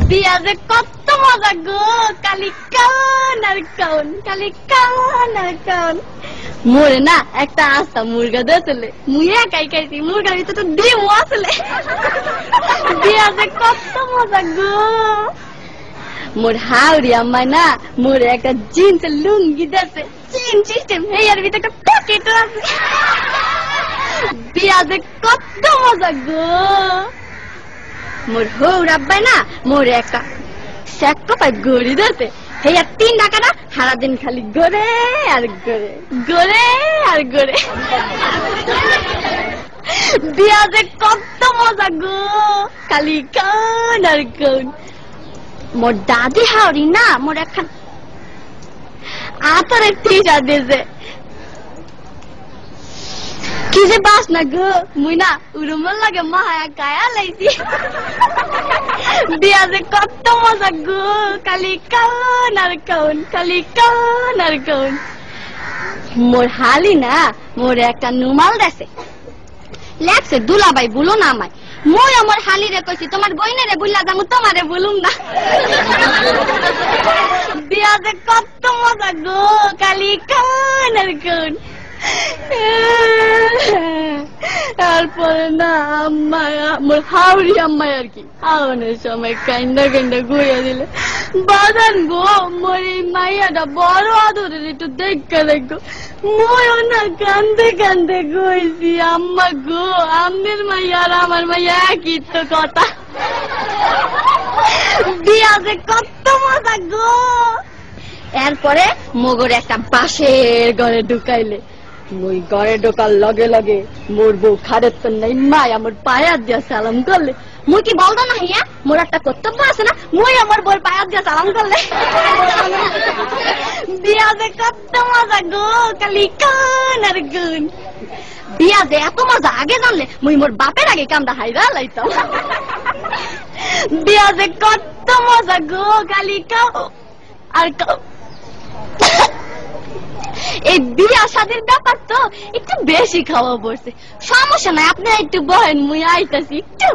বিয়া যে কত মজা গো, কালি কান আর কান, কালি কান আর কান। মোরে না একটা আস্তা মুরগা দিয়েছিলে, মুই একাই খাইছি, মুরগার ভিতরে তো ডিম আসলে। বিয়া যে কত মজা গো। মোর হাওড়ি আম্মায় না মোরে একটা জিন্সের লুঙ্গি দিয়েছে, চেন সিস্টেম, এর ভিতরে একটা পকেটও আছে। বিয়া যে কত মজা গো। মোর হৌর আব্বাই না মোরে একটা স্যাক্কো পাই গড়ি দিয়েছে, এই আর 3 টাকাটা সারাদিন খালি গড়ে আর গড়ে, গড়ে আর গড়ে। বিয়া যে কত মজা গো, খালি কান আর কান। মোর দাদি হাওড়ি না মোর এখন আতরের টিটা দিয়েছে, কি যে বাস না গো, মুই না উরুমল লাগে মায়া গায়া লাইছি। বিয়া যে কত মজা গো, খালি কান আর কান, খালি কান আর কান। মোর হালি না মোরে একটা নুমাল দেছে, লেখছে দুলাভাই বলো না আমায়। মই আমার হালি রে কইছি তোমার বইনেরে বুঝলা যাবো, তোমারে বলুম না। বিয়া যে কত মজা গো, খালি কান আর কান। তারপরে না আম্মায় আমার হাওড়ি আম্মায় আর কি আওয়ানোর সময় কান্দা কান্দা ঘুরিয়ে দিলে, বাজান গো মোর এই মাইয়াটা বড় আদরের, একটু দেখা দেখো। ময়ও না কান্দে কান্দে গইছি, আম্মা গো আম্মের মাইয়া আর আমার মাইয়া একই তো কথা। বিয়া যে কত মজা গো। এরপরে মগর একটা বাঁশের ঘরে ঢুকাইলে, মই ঘরে ঢোকার লগে লগে মোর বউ খারের তো নাই মাই আমার পায়াত দিয়া সালাম করলে। মুই কি বলতো না হিয়া মোর একটা কর্তব্য আছে না, মুই আমার বউর পায়াত দিয়া সালাম করলে। বিয়া যে কত মজা গো, খালি কান আর কান। বিয়া যে এত মজা আগে জানলে মুই মোর বাপের আগে কামটা হাইরা লাইতাম। বিয়া যে কত মজা গো, খালি কান আর কান। এই বিয়া শাদীর ব্যাপার তো একটু বেশি খাওয়া পড়ছে, সমস্যা নাই, আপনি একটু বহেন, মুই আইতাছি একটু।